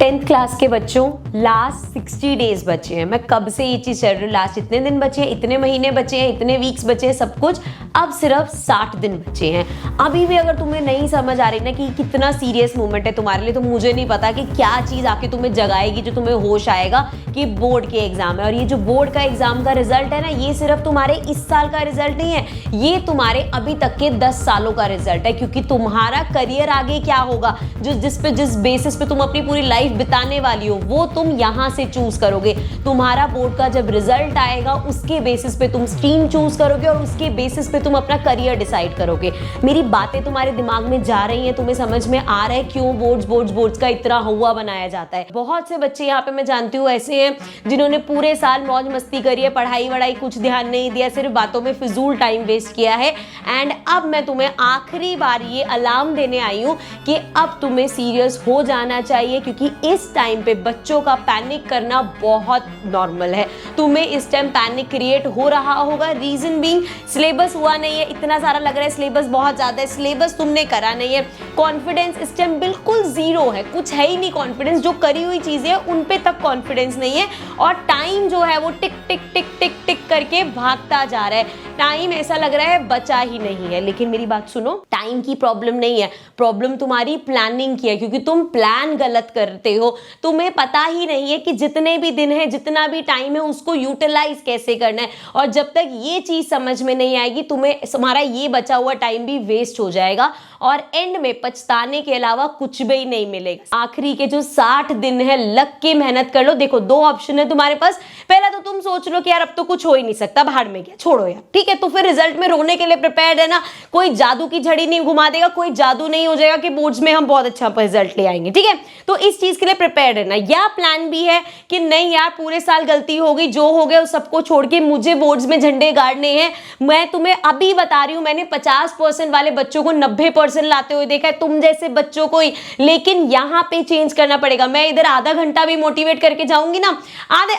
10th class के बच्चों, last 60 days बचे हैं। मैं कब से ये चीज चल रही हूँ, लास्ट इतने दिन बचे हैं, इतने महीने बचे हैं, इतने वीक्स बचे हैं, सब कुछ। अब सिर्फ 60 दिन बचे हैं। अभी भी अगर तुम्हें नहीं समझ आ रही ना कि कितना सीरियस मोमेंट है तुम्हारे लिए, तो मुझे नहीं पता कि क्या चीज आके तुम्हें जगाएगी जो तुम्हें होश आएगा कि बोर्ड के एग्जाम है। और ये जो बोर्ड का एग्जाम का रिजल्ट है ना, ये सिर्फ तुम्हारे इस साल का रिजल्ट नहीं है, ये तुम्हारे अभी तक के 10 सालों का रिजल्ट है। क्योंकि तुम्हारा करियर आगे क्या होगा, जिस बेसिस पे तुम अपनी पूरी लाइफ बिताने वाली हो, वो तुम यहां से चूज करोगे। तुम्हारा बोर्ड का जब रिजल्ट आएगा, उसके बेसिस पे तुम स्ट्रीम चूज करोगे और उसके बेसिस पे तुम अपना करियर डिसाइड करोगे। मेरी बातें तुम्हारे दिमाग में जा रही हैं, तुम्हें समझ में आ रहा है क्यों बोर्ड्स का इतना हुआ बनाया जाता है। बहुत से बच्चे यहाँ पे मैं जानती हूँ ऐसे हैं जिन्होंने पूरे साल मौज मस्ती करी है, पढ़ाई वढ़ाई कुछ ध्यान नहीं दिया, सिर्फ बातों में फिजूल टाइम वेस्ट किया है। एंड अब मैं तुम्हें आखिरी बार ये अलार्म देने आई हूँ कि अब तुम्हें सीरियस हो जाना चाहिए, क्योंकि इस टाइम पे बच्चों का पैनिक करना बहुत नॉर्मल है। तुम्हें इस टाइम पैनिक क्रिएट हो रहा होगा, रीजन बीइंग सिलेबस हुआ नहीं है, इतना सारा लग रहा है सिलेबस बहुत ज्यादा है, सिलेबस तुमने करा नहीं है, कॉन्फिडेंस इस टाइम बिल्कुल जीरो है, कुछ है ही नहीं कॉन्फिडेंस, जो करी हुई चीजें उन पे तक कॉन्फिडेंस नहीं है, और टाइम जो है वो टिक टिक टिक टिक टिक करके भागता जा रहा है। टाइम ऐसा लग रहा है बचा ही नहीं है। लेकिन मेरी बात सुनो, टाइम की प्रॉब्लम नहीं है, प्रॉब्लम तुम्हारी प्लानिंग की है, क्योंकि तुम प्लान गलत करते हो। तुम्हें पता ही नहीं है कि जितने भी दिन है, जितना भी टाइम है, उसको यूटिलाइज कैसे करना है। और जब तक ये चीज समझ में नहीं आएगी, तुम्हें तुम्हारा ये बचा हुआ टाइम भी वेस्ट हो जाएगा और एंड में पछताने के अलावा कुछ भी नहीं मिलेगा। आखिरी के जो 60 दिन है, लग के मेहनत कर लो। देखो, दो ऑप्शन है तुम्हारे पास। पहला तो तुम सोच लो कि यार अब तो कुछ हो ही नहीं सकता, बाहर में क्या, छोड़ो यार, ठीक है। तो फिर रिजल्ट में रोने के लिए प्रिपेयर्ड है ना, कोई जादू की झड़ी नहीं घुमा देगा, कोई जादू नहीं हो जाएगा कि बोर्ड्स में हम बहुत अच्छा रिजल्ट ले आएंगे, ठीक है। तो इस चीज के लिए प्रिपेयर्ड है ना। या प्लान भी है कि नहीं यार, पूरे साल गलती हो गई, जो हो गया उस सबको छोड़ के मुझे बोर्ड्स में झंडे गाड़ने हैं। मैं तुम्हें अभी बता रही हूं, मैंने 50% वाले बच्चों को 90% लाते हुए देखा है, तुम जैसे बच्चों को ही। लेकिन यहाँ पे चेंज करना पड़ेगा। मैं इधर आधा घंटा भी मोटिवेट करके जाऊंगी ना,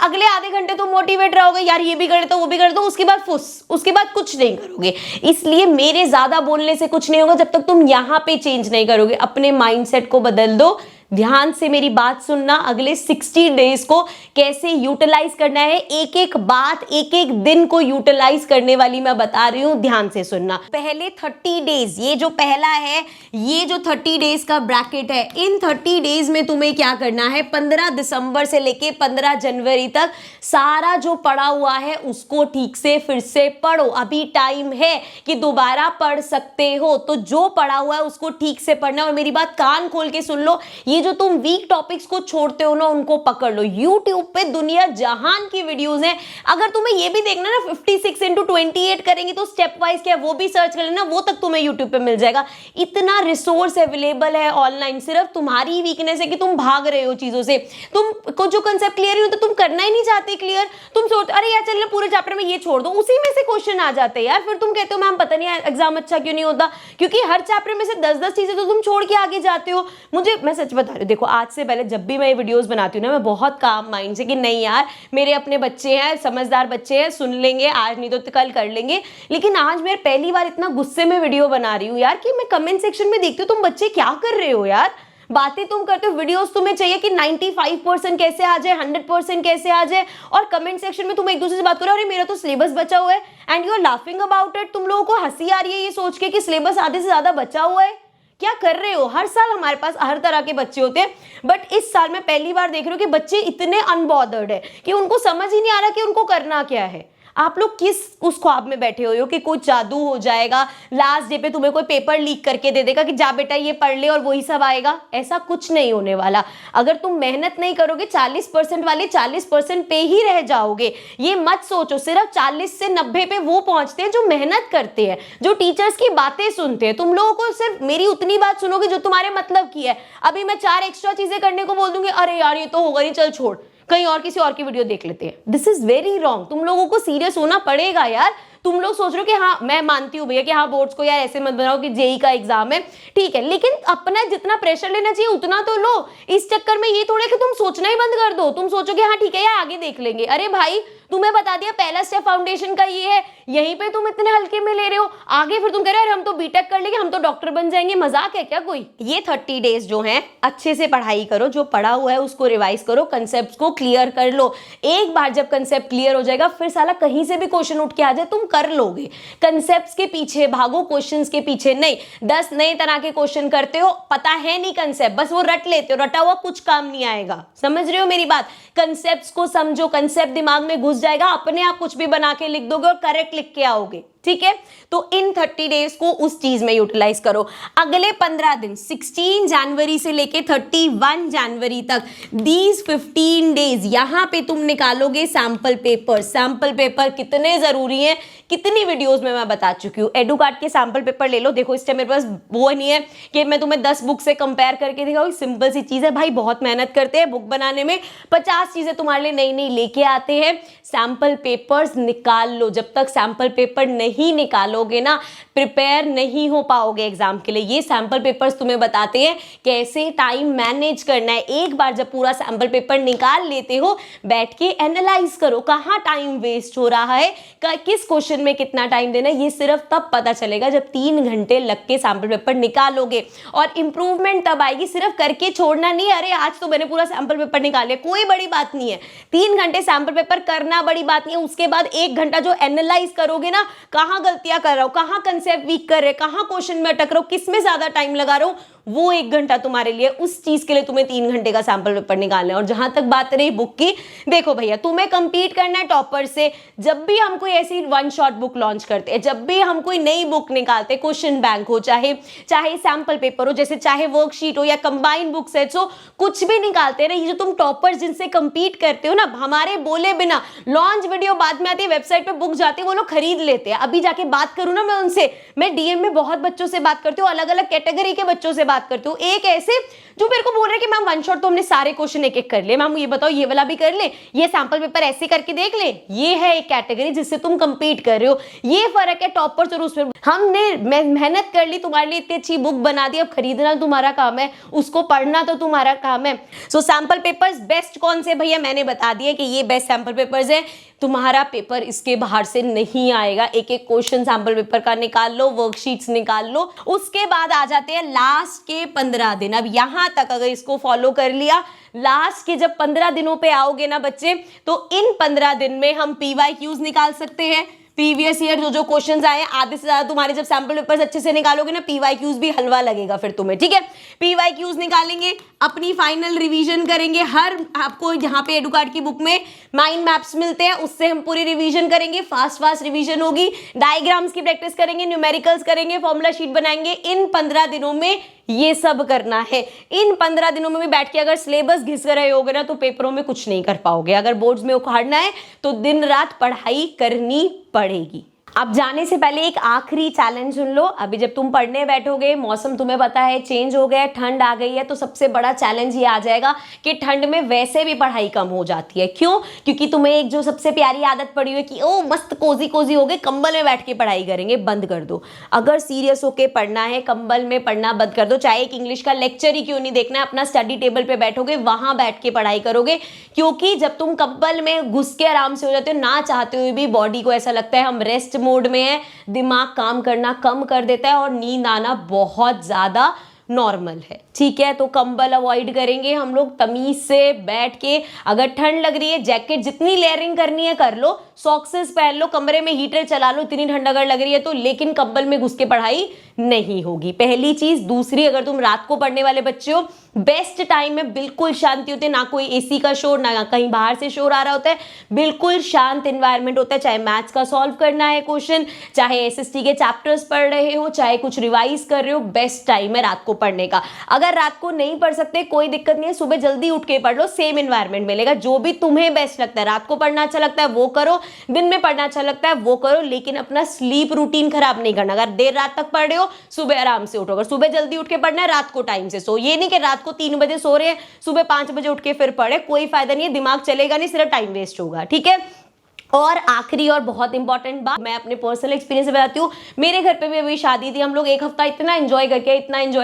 अगले आधे घंटे तो मोटिवेट रहोगे, यार ये भी कर दो वो भी कर दो, उसके बाद उसके बाद कुछ नहीं करोगे। इसलिए मेरे ज्यादा बोलने से कुछ नहीं होगा जब तक तुम यहां पे चेंज नहीं करोगे। अपने माइंडसेट को बदल दो। ध्यान से मेरी बात सुनना, अगले 60 डेज को कैसे यूटिलाइज करना है, एक एक बात, एक एक दिन को यूटिलाइज करने वाली मैं बता रही हूं, ध्यान से सुनना। पहले 30 डेज, ये जो पहला है, ये जो 30 डेज का ब्रैकेट है, इन 30 डेज में तुम्हें क्या करना है, 15 दिसंबर से लेके 15 जनवरी तक सारा जो पढ़ा हुआ है उसको ठीक से फिर से पढ़ो। अभी टाइम है कि दोबारा पढ़ सकते हो, तो जो पढ़ा हुआ है उसको ठीक से पढ़ना। और मेरी बात कान खोल के सुन लो, ये जो तुम वीक टॉपिक्स को छोड़ते हो ना, उनको पकड़ लो। YouTube पे दुनिया जहान की वीडियोस हैं। अगर तुम्हें ये भी देखना ना 56 into 28 करेंगी तो स्टेप वाइज क्या, वो भी सर्च कर लेना, वो तक तुम्हें YouTube पे मिल जाएगा। इतना रिसोर्स अवेलेबल है ऑनलाइन। सिर्फ तुम्हारी वीकनेस है कि तुम भाग रहे हो चीजों से। तुम को जो कंसेप्ट क्लियर ही हो तो तुम करना ही नहीं चाहते क्लियर। तुम सोच, अरे यार चल पूरे चैप्टर में ये छोड़ दो, उसी में से क्वेश्चन आ जाते हैं यार। फिर तुम कहते हो मैम पता नहीं एग्जाम अच्छा क्यों नहीं होता, क्योंकि हर चैप्टर में से 10-10 चीजें तो तुम छोड़ के आगे जाते हो। मैं सच बता रही हूँ, देखो आज से पहले जब भी मैं वीडियोस बनाती हूँ ना, मैं बहुत काम माइंड से कि नहीं यार मेरे अपने बच्चे हैं, समझदार बच्चे हैं, सुन लेंगे, आज नहीं तो कल कर लेंगे। लेकिन आज मैं पहली बार इतना गुस्से में वीडियो बना रही हूँ यार, कि मैं कमेंट सेक्शन में देखती हूँ तुम बच्चे क्या कर रहे हो यार। बातें तुम करते हो, वीडियोस तुम्हें चाहिए कि 95% कैसे आ जाए, 100% कैसे आ जाए, और कमेंट सेक्शन में तुम एक दूसरे से बात करो, अरे मेरा तो सिलेबस बचा हुआ है, and you are laughing about it. तुम लोगों को हंसी आ रही है ये सोच के कि सिलेबस आधे से ज्यादा बचा हुआ है। क्या कर रहे हो? हर साल हमारे पास हर तरह के बच्चे होते हैं, बट इस साल मैं पहली बार देख रही हूँ कि बच्चे इतने अनबॉदर्ड है कि उनको समझ ही नहीं आ रहा कि उनको करना क्या है। आप लोग किस उस ख्वाब में बैठे हुए हो कि कोई जादू हो जाएगा, लास्ट डे पे तुम्हें कोई पेपर लीक करके दे देगा कि जा बेटा ये पढ़ ले और वही सब आएगा। ऐसा कुछ नहीं होने वाला। अगर तुम मेहनत नहीं करोगे, 40% वाले 40% पे ही रह जाओगे। ये मत सोचो। सिर्फ 40 से 90 पे वो पहुंचते हैं जो मेहनत करते हैं, जो टीचर्स की बातें सुनते हैं। तुम लोगों को सिर्फ मेरी उतनी बात सुनोगे जो तुम्हारे मतलब की है। अभी मैं 4 एक्स्ट्रा चीजें करने को बोल दूंगी, अरे यार ये तो होगा नहीं, चल छोड़, कहीं और किसी और की वीडियो देख लेते हैं। This is very wrong. तुम लोगों को सीरियस होना पड़ेगा यार। तुम लोग सोच रहे हो कि हाँ मैं मानती हूँ भैया कि हाँ बोर्ड्स को यार ऐसे मत बनाओ कि जेई का एग्जाम है, ठीक है, लेकिन अपना जितना प्रेशर लेना चाहिए उतना तो लो। इस चक्कर में ये थोड़ा कि तुम सोचना ही बंद कर दो। तुम सोचो कि हाँ ठीक है यार आगे देख लेंगे। अरे भाई तुम्हें बता दिया पहला स्टेप फाउंडेशन का ये है, यहीं पे तुम इतने हल्के में ले रहे हो, आगे फिर तुम कह रहे हो हम तो बीटेक कर लेंगे, हम तो डॉक्टर बन जाएंगे, मजाक है क्या कोई? ये 30 डेज जो है अच्छे से पढ़ाई करो, जो पढ़ा हुआ है उसको रिवाइज करो, कंसेप्ट को क्लियर कर लो। एक बार जब कंसेप्ट क्लियर हो जाएगा फिर साला कहीं से भी क्वेश्चन उठ के आ जाए तुम कर लोगे। कंसेप्ट के पीछे भागो, क्वेश्चंस के पीछे नहीं। 10 नए तरह के क्वेश्चन करते हो, पता है नहीं कंसेप्ट, बस वो रट लेते हो, रटा हुआ कुछ काम नहीं आएगा। समझ रहे हो मेरी बात? कंसेप्ट्स को समझो, कंसेप्ट दिमाग में घुस जाएगा, अपने आप कुछ भी बना के लिख दोगे और करेक्ट लिख के आओगे। ठीक है, तो इन 30 डेज को उस चीज में यूटिलाइज करो। अगले 15 दिन 16 जनवरी से लेके 31 जनवरी तक, दीज 15 डेज यहां पे तुम निकालोगे सैंपल पेपर। सैंपल पेपर कितने जरूरी हैं, कितनी वीडियोस में मैं बता चुकी हूँ। एडुकार्ड के सैंपल पेपर ले लो। देखो इस टाइम मेरे पास वो नहीं है कि मैं तुम्हें 10 बुक से कंपेयर करके दिखाऊँ, सिंपल सी चीज है भाई, बहुत मेहनत करते हैं बुक बनाने में, 50 चीजें तुम्हारे लिए नई नई लेके आते हैं। सैंपल पेपर्स निकाल लो, जब तक सैंपल पेपर नहीं निकालोगे ना प्रिपेयर नहीं हो पाओगे एग्जाम के लिए। ये सैंपल पेपर्स तुम्हें बताते हैं कैसे टाइम मैनेज करना है। एक बार जब पूरा सैंपल पेपर निकाल लेते हो, बैठ के एनालाइज करो कहाँ टाइम वेस्ट हो रहा है, किस क्वेश्चन में कितना टाइम देना है। ये सिर्फ तब पता चलेगा जब 3 घंटे लग के सैंपल पेपर निकालोगे, और इंप्रूवमेंट तब आएगी। सिर्फ करके छोड़ना नहीं, अरे आज तो मैंने पूरा सैंपल पेपर निकाल लिया, कोई बड़ी बात नहीं है। 3 घंटे सैंपल पेपर करना बड़ी बात नहीं है, उसके बाद 1 घंटा जो एनालाइज करोगे ना, कहाँ गलतियां कर रहा हूं, कहाँ कंसेप्ट वीक कर रहे, कहाँ क्वेश्चन में अटक रहा हूं, किस में ज्यादा टाइम लगा रहा हूं, वो 1 घंटा तुम्हारे लिए, उस चीज के लिए तुम्हें 3 घंटे का सैंपल पेपर निकालना है। और जहां तक बात रही बुक की, देखो भैया तुम्हें कंपीट करना है टॉपर से। जब भी हम कोई ऐसी 1 शॉट बुक लॉन्च करते हैं, जब भी हम कोई नई बुक निकालते हैं, क्वेश्चन बैंक हो, चाहे सैंपल पेपर हो, जैसे चाहे वर्कशीट हो या कंबाइंड बुक सेट्स हो, कुछ भी निकालते हैं ना, ये जो तुम टॉपर्स जिनसे कंपीट करते हो ना, हमारे बोले बिना लॉन्च वीडियो बाद में आती है, वेबसाइट पे बुक जाती है, वो लोग खरीद लेते हैं। अभी जाके बात करूं ना मैं उनसे, मैं डीएम में बहुत बच्चों से बात करती हूँ, अलग अलग कैटेगरी के बच्चों से बात करती हूँ। एक ऐसे जो मेरे को बोल रहे हैं कि मैम 1 शॉट तो हमने सारे क्वेश्चन एक एक कर लिए, मैम ये बताओ ये वाला भी कर ले, ये सैंपल पेपर ऐसे करके देख ले। ये है एक कैटेगरी जिससे तुम कंपीट कर रहे हो। ये फर्क है टॉपर्स और उसमें। हमने मेहनत कर ली, तुम्हारे लिए इतनी अच्छी बुक बना दी, अब खरीदना तुम्हारा काम है, उसको पढ़ना तो तुम्हारा काम है। सो सैंपल पेपर्स बेस्ट कौन से भैया, मैंने बता दिया कि ये बेस्ट सैंपल पेपर्स है। तुम्हारा पेपर इसके बाहर से नहीं आएगा। एक एक क्वेश्चन सैंपल पेपर का निकाल लो, वर्कशीट्स निकाल लो। उसके बाद आ जाते हैं लास्ट के 15 दिन। अब यहां तक अगर इसको फॉलो कर लिया, लास्ट के जब 15 दिनों पे आओगे ना बच्चे, तो इन 15 दिन में हम PYQs निकाल सकते हैं। प्रीवियस ईयर जो क्वेश्चंस आए, आधे से ज्यादा तुम्हारे जब सैंपल पेपर्स अच्छे से निकालोगे ना, PYQs भी हलवा लगेगा फिर तुम्हें। ठीक है, PYQs निकालेंगे, अपनी फाइनल रिवीजन करेंगे। हर आपको यहाँ पे एडुकार्ड की बुक में माइंड मैप्स मिलते हैं, उससे हम पूरी रिवीजन करेंगे। फास्ट रिवीजन होगी, डायग्राम्स की प्रैक्टिस करेंगे, न्यूमेरिकल्स करेंगे, फॉर्मूला शीट बनाएंगे। इन 15 दिनों में ये सब करना है। इन 15 दिनों में भी बैठ के अगर सिलेबस घिस रहे होगे ना, तो पेपरों में कुछ नहीं कर पाओगे। अगर बोर्ड्स में उखाड़ना है तो दिन रात पढ़ाई करनी पड़ेगी। अब जाने से पहले एक आखिरी चैलेंज सुन लो। अभी जब तुम पढ़ने बैठोगे, मौसम तुम्हें पता है चेंज हो गया है, ठंड आ गई है, तो सबसे बड़ा चैलेंज ये आ जाएगा कि ठंड में वैसे भी पढ़ाई कम हो जाती है। क्यों? क्योंकि तुम्हें एक जो सबसे प्यारी आदत पड़ी हुई है कि ओ मस्त कोजी कोजी हो गए, कंबल में बैठ के पढ़ाई करेंगे, बंद कर दो। अगर सीरियस होके पढ़ना है, कंबल में पढ़ना बंद कर दो। चाहे एक इंग्लिश का लेक्चर ही क्यों नहीं देखना है, अपना स्टडी टेबल पे बैठोगे, वहां बैठ के पढ़ाई करोगे। क्योंकि जब तुम कंबल में घुस के आराम से हो जाते हो, ना चाहते हुए भी बॉडी को ऐसा लगता है हम रेस्ट मोड में है, दिमाग काम करना कम कर देता है और नींद आना बहुत ज्यादा नॉर्मल है। ठीक है, तो कंबल अवॉइड करेंगे हम लोग, तमीज से बैठ के। अगर ठंड लग रही है, जैकेट जितनी लेयरिंग करनी है कर लो, सॉक्सेस पहन लो, कमरे में हीटर चला लो, इतनी ठंड अगर लग रही है तो, लेकिन कंबल में घुस के पढ़ाई नहीं होगी। पहली चीज। दूसरी, अगर तुम रात को पढ़ने वाले बच्चे हो, बेस्ट टाइम में बिल्कुल शांति होती है, ना कोई एसी का शोर, ना कहीं बाहर से शोर आ रहा होता है, बिल्कुल शांत एनवायरनमेंट होता है। चाहे मैथ्स का सॉल्व करना है क्वेश्चन, चाहे SST के चैप्टर्स पढ़ रहे हो, चाहे कुछ रिवाइज कर रहे हो, बेस्ट टाइम है रात को पढ़ने का। अगर रात को नहीं पढ़ सकते कोई दिक्कत नहीं है, सुबह जल्दी उठ के पढ़ लो, सेम एनवायरनमेंट मिलेगा। जो भी तुम्हें बेस्ट लगता है, रात को पढ़ना अच्छा लगता है वो करो, दिन में पढ़ना अच्छा लगता है वो करो, लेकिन अपना स्लीप रूटीन खराब नहीं करना। अगर देर रात तक पढ़ रहे हो, सुबह आराम से उठो। अगर सुबह जल्दी उठ के पढ़ना है, रात को टाइम से सो। ये नहीं कि रात को 3 बजे सो रहे हैं, सुबह 5 बजे उठ के फिर पढ़े, कोई फायदा नहीं है, दिमाग चलेगा नहीं, सिर्फ टाइम वेस्ट होगा। ठीक है, और आखिरी और बहुत इंपॉर्टेंट बात, मैं अपने पर्सनल एक्सपीरियंस से बताती हूँ। मेरे घर पे भी अभी शादी थी, हम लोग एक हफ्ता इतना एंजॉय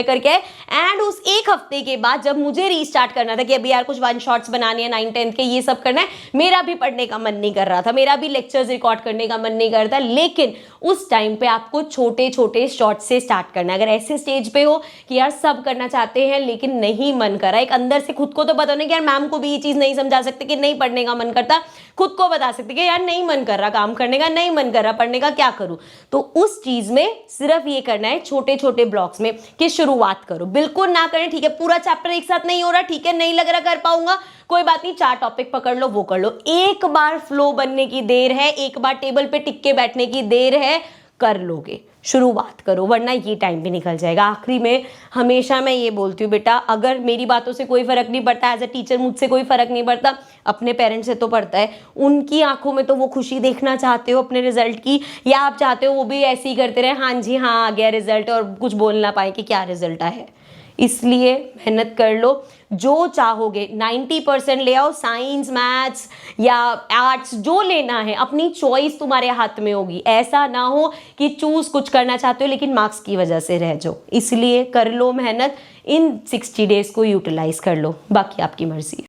करके एंड उस एक हफ्ते के बाद जब मुझे रीस्टार्ट करना था कि अभी यार कुछ 1 शॉट्स बनाने हैं 9-10 के, ये सब करना है, मेरा भी पढ़ने का मन नहीं कर रहा था, मेरा भी लेक्चर्स रिकॉर्ड करने का मन नहीं कर रहा था। लेकिन उस टाइम पे आपको छोटे छोटे शॉर्ट्स से स्टार्ट करना है। अगर ऐसे स्टेज पे हो कि यार सब करना चाहते हैं लेकिन नहीं मन कर रहा, एक अंदर से खुद को तो बता कि यार मैम को भी ये चीज नहीं समझा सकते कि नहीं पढ़ने का मन करता, खुद को बता सकते कि यार नहीं मन कर रहा काम करने का, नहीं मन कर रहा पढ़ने का, क्या करूं। तो उस चीज में सिर्फ ये करना है छोटे छोटे ब्लॉक्स में कि शुरुआत करो, बिल्कुल ना करें ठीक है पूरा चैप्टर एक साथ नहीं हो रहा, ठीक है नहीं लग रहा कर पाऊंगा, कोई बात नहीं 4 टॉपिक पकड़ लो वो कर लो। एक बार फ्लो बनने की देर है, एक बार टेबल पे टिक के बैठने की देर है, कर लोगे, शुरुआत करो, वरना ये टाइम भी निकल जाएगा। आखिरी में हमेशा मैं ये बोलती हूँ बेटा, अगर मेरी बातों से कोई फर्क नहीं पड़ता, एज अ टीचर मुझसे कोई फर्क नहीं पड़ता, अपने पेरेंट्स से तो पड़ता है। उनकी आंखों में तो वो खुशी देखना चाहते हो अपने रिजल्ट की, या आप चाहते हो वो भी ऐसे ही करते रहे, हाँ जी हाँ आ गया रिजल्ट, और कुछ बोल ना पाए कि क्या रिजल्ट आया है। इसलिए मेहनत कर लो, जो चाहोगे 90% ले आओ, साइंस मैथ्स या आर्ट्स जो लेना है, अपनी चॉइस तुम्हारे हाथ में होगी। ऐसा ना हो कि चूज कुछ करना चाहते हो लेकिन मार्क्स की वजह से रह जाओ। इसलिए कर लो मेहनत, इन 60 डेज को यूटिलाइज कर लो, बाकी आपकी मर्जी है।